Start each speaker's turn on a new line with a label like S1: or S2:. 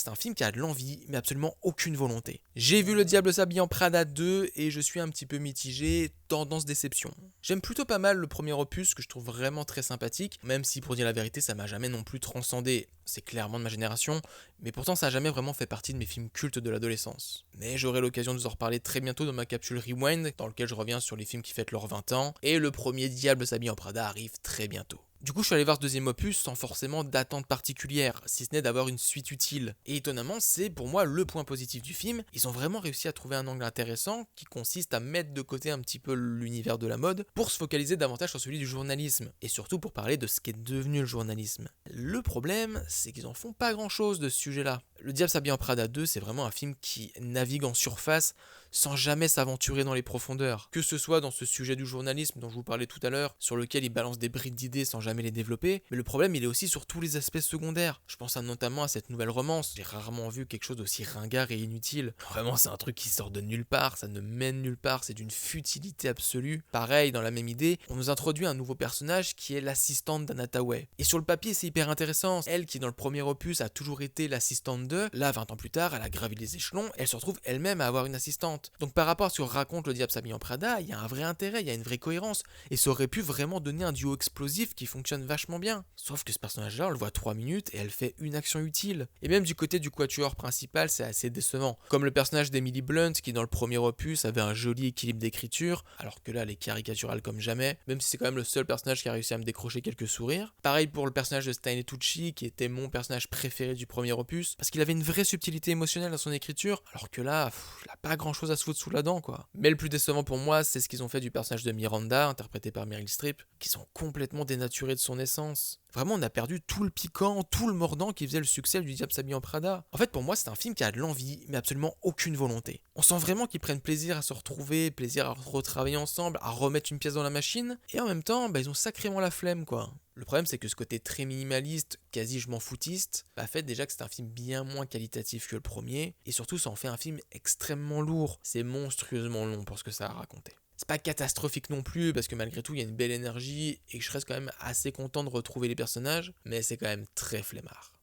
S1: c'est un film qui a de l'envie, mais absolument aucune volonté. J'ai vu Le Diable s'habille en Prada 2 et je suis un petit peu mitigé, tendance déception. J'aime plutôt pas mal le premier opus que je trouve vraiment très sympathique, même si pour dire la vérité ça m'a jamais non plus transcendé, c'est clairement de ma génération, mais pourtant ça a jamais vraiment fait partie de mes films cultes de l'adolescence. Mais j'aurai l'occasion de vous en reparler très bientôt dans ma capsule Rewind, dans lequel je reviens sur les films qui fêtent leurs 20 ans, et le premier Diable s'habille en Prada arrive très bientôt. Du coup, je suis allé voir ce deuxième opus sans forcément d'attente particulière, si ce n'est d'avoir une suite utile. Et étonnamment, c'est pour moi le point positif du film. Ils ont vraiment réussi à trouver un angle intéressant qui consiste à mettre de côté un petit peu l'univers de la mode pour se focaliser davantage sur celui du journalisme. Et surtout pour parler de ce qu'est devenu le journalisme. Le problème, c'est qu'ils en font pas grand chose de ce sujet-là. Le Diable s'habille en Prada 2, c'est vraiment un film qui navigue en surface sans jamais s'aventurer dans les profondeurs. Que ce soit dans ce sujet du journalisme dont je vous parlais tout à l'heure, sur lequel il balance des brides d'idées sans jamais les développer, mais le problème il est aussi sur tous les aspects secondaires. Je pense notamment à cette nouvelle romance, j'ai rarement vu quelque chose d'aussi ringard et inutile. Vraiment c'est un truc qui sort de nulle part, ça ne mène nulle part, c'est d'une futilité absolue. Pareil, dans la même idée, on nous introduit un nouveau personnage qui est l'assistante d'Anna Tawai. Et sur le papier c'est hyper intéressant, elle qui dans le premier opus a toujours été l'assistante de, là 20 ans plus tard elle a gravi les échelons, elle se retrouve elle-même à avoir une assistante. Donc par rapport à ce que raconte Le Diable s'habille en Prada, il y a un vrai intérêt, il y a une vraie cohérence, et ça aurait pu vraiment donner un duo explosif qui fonctionne vachement bien. Sauf que ce personnage-là, on le voit 3 minutes et elle fait une action utile. Et même du côté du quatuor principal, c'est assez décevant. Comme le personnage d'Emily Blunt, qui dans le premier opus avait un joli équilibre d'écriture, alors que là elle est caricaturale comme jamais, même si c'est quand même le seul personnage qui a réussi à me décrocher quelques sourires. Pareil pour le personnage de Stanley Tucci, qui était mon personnage préféré du premier opus, parce qu'il avait une vraie subtilité émotionnelle dans son écriture, alors que là, il a pas grand chose à se foutre sous la dent quoi. Mais le plus décevant pour moi, c'est ce qu'ils ont fait du personnage de Miranda, interprété par Meryl Streep, qui sont complètement dénaturés de son essence. Vraiment, on a perdu tout le piquant, tout le mordant qui faisait le succès du Diable s'habille en Prada. En fait, pour moi, c'est un film qui a de l'envie, mais absolument aucune volonté. On sent vraiment qu'ils prennent plaisir à se retrouver, plaisir à retravailler ensemble, à remettre une pièce dans la machine, et en même temps, ils ont sacrément la flemme quoi. Le problème, c'est que ce côté très minimaliste, quasi je m'en foutiste, fait déjà que c'est un film bien moins qualitatif que le premier, et surtout ça en fait un film extrêmement lourd. C'est monstrueusement long pour ce que ça a raconté. C'est pas catastrophique non plus, parce que malgré tout, il y a une belle énergie, et que je reste quand même assez content de retrouver les personnages, mais c'est quand même très flemmard.